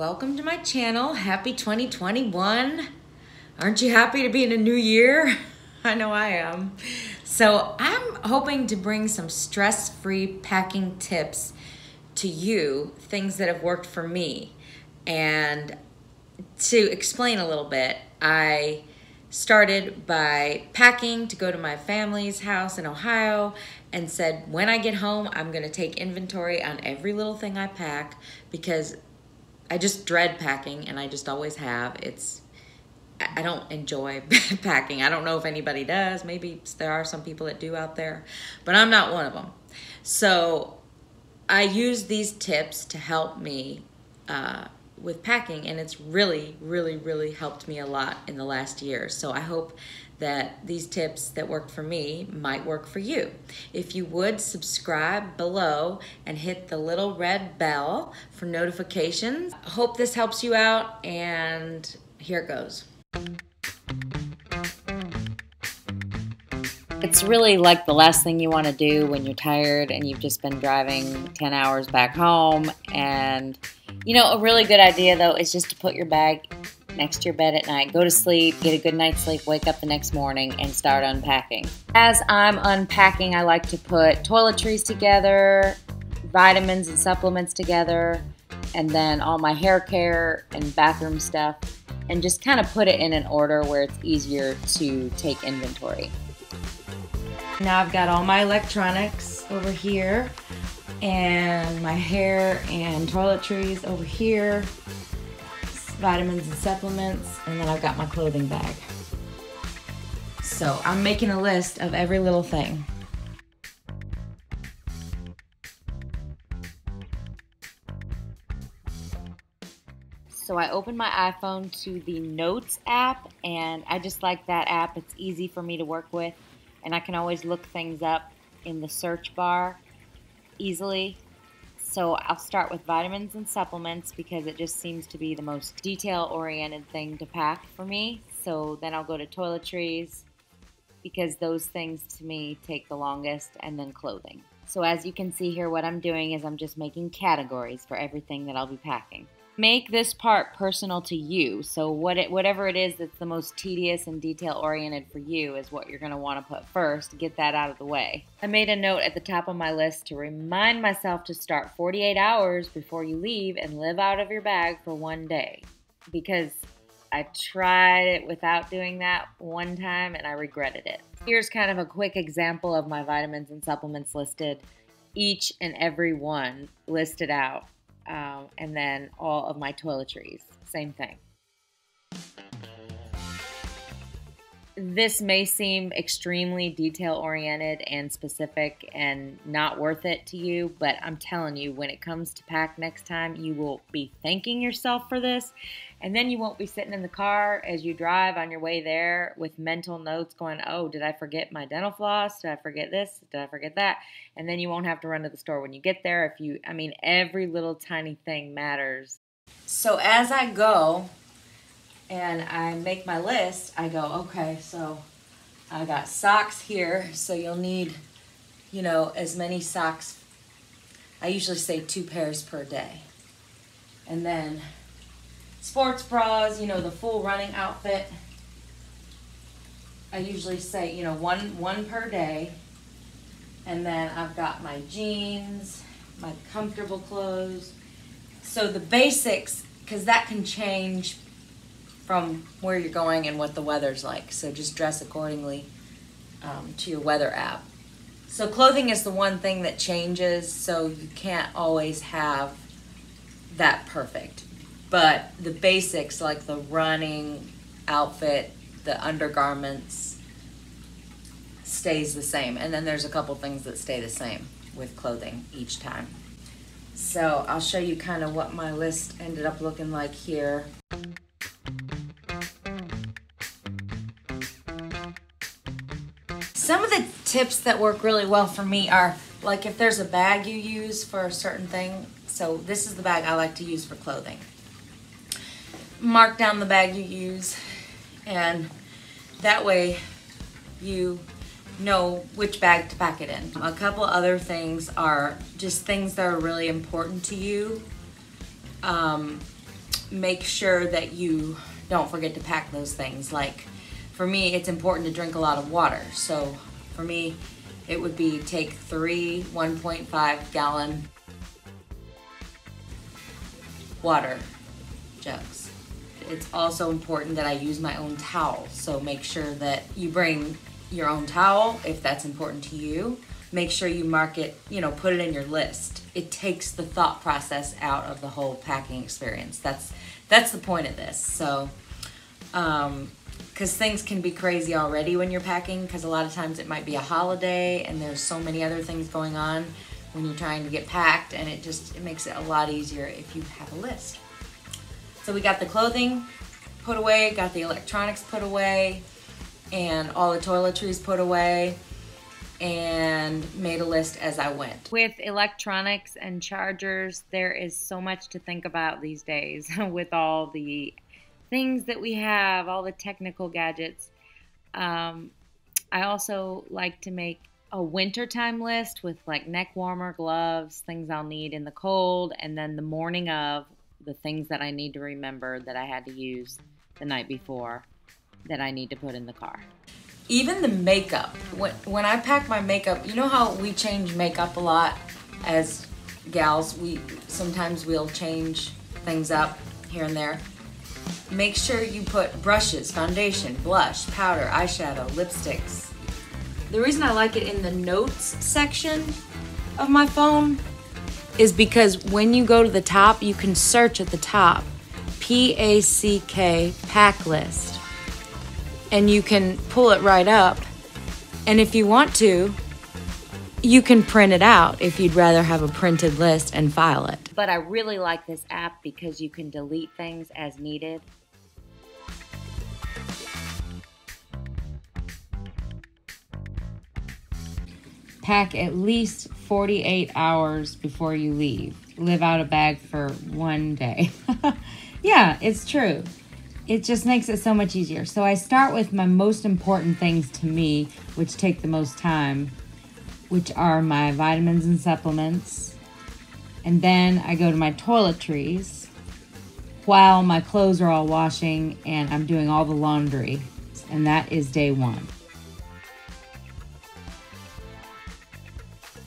welcome to my channel. Happy 2021. Aren't you happy to be in a new year? I know I am. So I'm hoping to bring some stress-free packing tips to you, things that have worked for me. And to explain a little bit, I started by packing to go to my family's house in Ohio and said, when I get home, I'm gonna take inventory on every little thing I pack because I just dread packing and I just always have. I don't enjoy packing. I don't know if anybody does. Maybe there are some people that do out there, but I'm not one of them. So I use these tips to help me with packing, and it's really, really, really helped me a lot in the last year. So I hope that these tips that worked for me might work for you. If you would, subscribe below and hit the little red bell for notifications. I hope this helps you out, and here it goes. It's really like the last thing you want to do when you're tired and you've just been driving 10 hours back home. And you know, a really good idea though is just to put your bag next to your bed at night, go to sleep, get a good night's sleep, wake up the next morning and start unpacking. As I'm unpacking, I like to put toiletries together, vitamins and supplements together, and then all my hair care and bathroom stuff, and just kind of put it in an order where it's easier to take inventory. Now I've got all my electronics over here and my hair and toiletries over here, vitamins and supplements, and then I've got my clothing bag. So I'm making a list of every little thing. So I opened my iPhone to the Notes app, and I just like that app. It's easy for me to work with, and I can always look things up in the search bar easily. So I'll start with vitamins and supplements because it just seems to be the most detail-oriented thing to pack for me. So then I'll go to toiletries because those things to me take the longest, and then clothing. So as you can see here, what I'm doing is I'm just making categories for everything that I'll be packing. Make this part personal to you. So whatever it is that's the most tedious and detail-oriented for you is what you're going to want to put first to get that out of the way. I made a note at the top of my list to remind myself to start 48 hours before you leave and live out of your bag for one day. Because I tried it without doing that one time and I regretted it. Here's kind of a quick example of my vitamins and supplements listed. Each and every one listed out. And then all of my toiletries, same thing. This may seem extremely detail-oriented and specific and not worth it to you, but I'm telling you, when it comes to pack next time, you will be thanking yourself for this, and then you won't be sitting in the car as you drive on your way there with mental notes going, oh, did I forget my dental floss? Did I forget this? Did I forget that? And then you won't have to run to the store when you get there. Every little tiny thing matters. So as I go, and I make my list, I go, okay, so I got socks here, so you'll need, as many socks. I usually say 2 pairs per day. And then sports bras, the full running outfit. I usually say, one per day. And then I've got my jeans, my comfortable clothes. So the basics, because that can change from where you're going and what the weather's like. So just dress accordingly to your weather app. So clothing is the one thing that changes, so you can't always have that perfect. But the basics, like the running outfit, the undergarments, stays the same. And then there's a couple things that stay the same with clothing each time. So I'll show you kind of what my list ended up looking like here. Some of the tips that work really well for me are, like if there's a bag you use for a certain thing, so this is the bag I like to use for clothing. Mark down the bag you use, and that way you know which bag to pack it in. A couple other things are just things that are really important to you. make sure that you don't forget to pack those things. Like for me, it's important to drink a lot of water. So for me, it would be take 3 1.5 gallon water jugs. It's also important that I use my own towel. So make sure that you bring your own towel if that's important to you. Make sure you mark it, put it in your list. It takes the thought process out of the whole packing experience. That's the point of this. So, because things can be crazy already when you're packing, because a lot of times it might be a holiday and there's so many other things going on when you're trying to get packed, and it makes it a lot easier if you have a list. So we got the clothing put away, got the electronics put away, and all the toiletries put away, and made a list as I went. With electronics and chargers, there is so much to think about these days with all the things that we have, all the technical gadgets. I also like to make a wintertime list with like neck warmer, gloves, things I'll need in the cold, and then the morning of the things that I need to remember that I had to use the night before that I need to put in the car. Even the makeup. When I pack my makeup, you know how we change makeup a lot as gals? Sometimes we'll change things up here and there. Make sure you put brushes, foundation, blush, powder, eyeshadow, lipsticks. The reason I like it in the notes section of my phone is because when you go to the top, you can search at the top, PACK, pack list. And you can pull it right up. And if you want to, you can print it out if you'd rather have a printed list and file it. But I really like this app because you can delete things as needed. Pack at least 48 hours before you leave. Live out a bag for one day. Yeah, it's true. It just makes it so much easier. So I start with my most important things to me, which take the most time, which are my vitamins and supplements. And then I go to my toiletries while my clothes are all washing and I'm doing all the laundry. And that is day 1.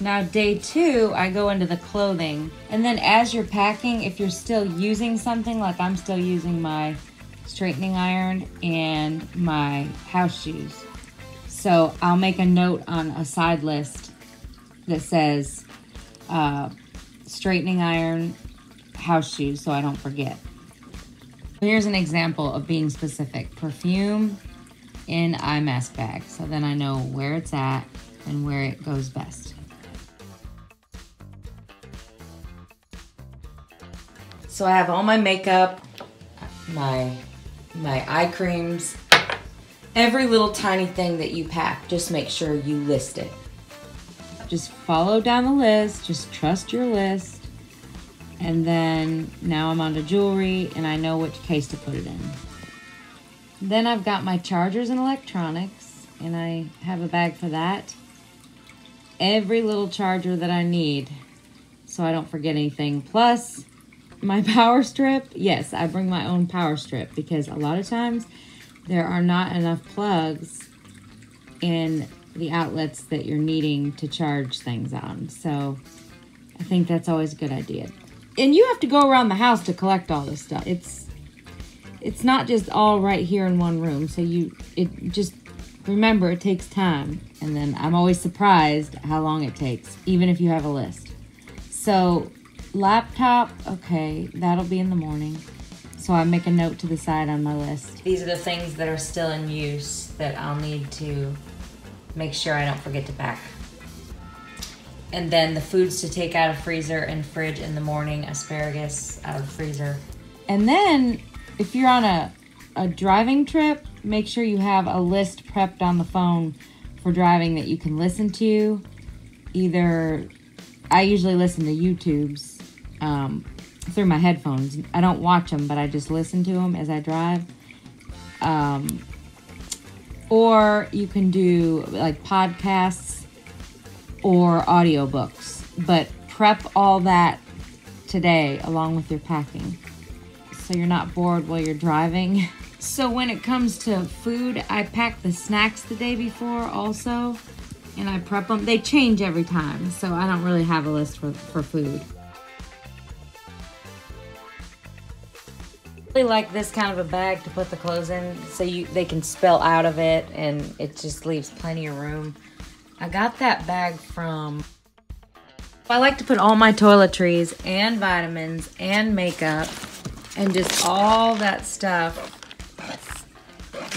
Now day 2, I go into the clothing. And then as you're packing, if you're still using something, like I'm still using my straightening iron and my house shoes. So I'll make a note on a side list that says straightening iron, house shoes, so I don't forget. Here's an example of being specific. Perfume in eye mask bag. So then I know where it's at and where it goes best. So I have all my makeup, my eye creams, every little tiny thing that you pack, just make sure you list it. Just follow down the list, just trust your list. And then now I'm on to jewelry and I know which case to put it in. Then I've got my chargers and electronics and I have a bag for that. Every little charger that I need so I don't forget anything. Plus, my power strip, yes, I bring my own power strip because a lot of times there are not enough plugs in the outlets that you're needing to charge things on. So I think that's always a good idea. And you have to go around the house to collect all this stuff. It's not just all right here in one room. So remember, it takes time. And then I'm always surprised how long it takes, even if you have a list. So laptop, okay, that'll be in the morning. So I make a note to the side on my list. These are the things that are still in use that I'll need to make sure I don't forget to pack. And then the foods to take out of freezer and fridge in the morning, asparagus out of the freezer. And then if you're on a driving trip, make sure you have a list prepped on the phone for driving that you can listen to. I usually listen to YouTubes through my headphones. I don't watch them, but I just listen to them as I drive. Or you can do like podcasts or audiobooks, but prep all that today along with your packing. so you're not bored while you're driving. So when it comes to food, I pack the snacks the day before also, and I prep them. They change every time, so I don't really have a list for food. I really like this kind of a bag to put the clothes in so they can spill out of it and it just leaves plenty of room. I got that bag from... I like to put all my toiletries and vitamins and makeup and just all that stuff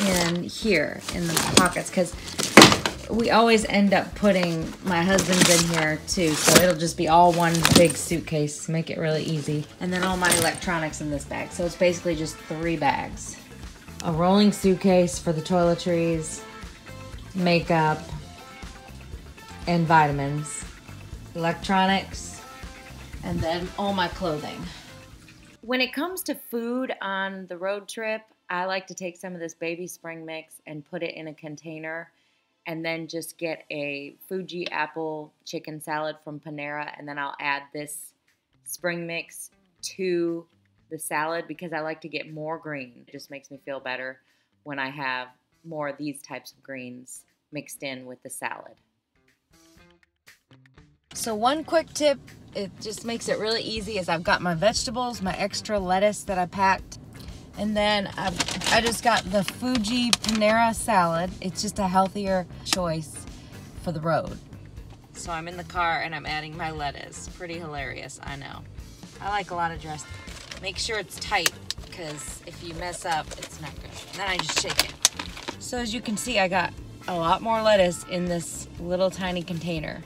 in here in the pockets because we always end up putting my husband's in here too, so it'll just be all one big suitcase, make it really easy. And then all my electronics in this bag, so it's basically just 3 bags. A rolling suitcase for the toiletries, makeup, and vitamins, electronics, and then all my clothing. When it comes to food on the road trip, I like to take some of this baby spring mix and put it in a container and then just get a Fuji apple chicken salad from Panera, and then I'll add this spring mix to the salad because I like to get more green. It just makes me feel better when I have more of these types of greens mixed in with the salad. So one quick tip, it just makes it really easy, is I've got my vegetables, my extra lettuce that I packed, and then I just got the Fuji Panera salad. It's just a healthier choice for the road. So I'm in the car and I'm adding my lettuce. Pretty hilarious, I know. I like a lot of dressing. Make sure it's tight, because if you mess up, it's not good. Then I just shake it. So as you can see, I got a lot more lettuce in this little tiny container.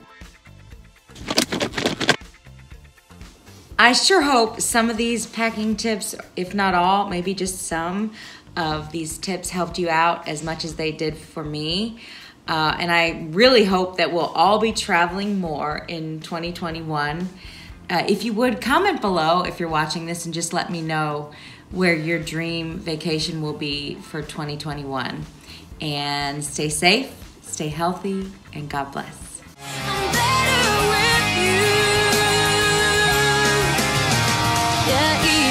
I sure hope some of these packing tips, if not all, maybe just some of these tips helped you out as much as they did for me. And I really hope that we'll all be traveling more in 2021. If you would, comment below if you're watching this and just let me know where your dream vacation will be for 2021. And stay safe, stay healthy, and God bless. Yeah.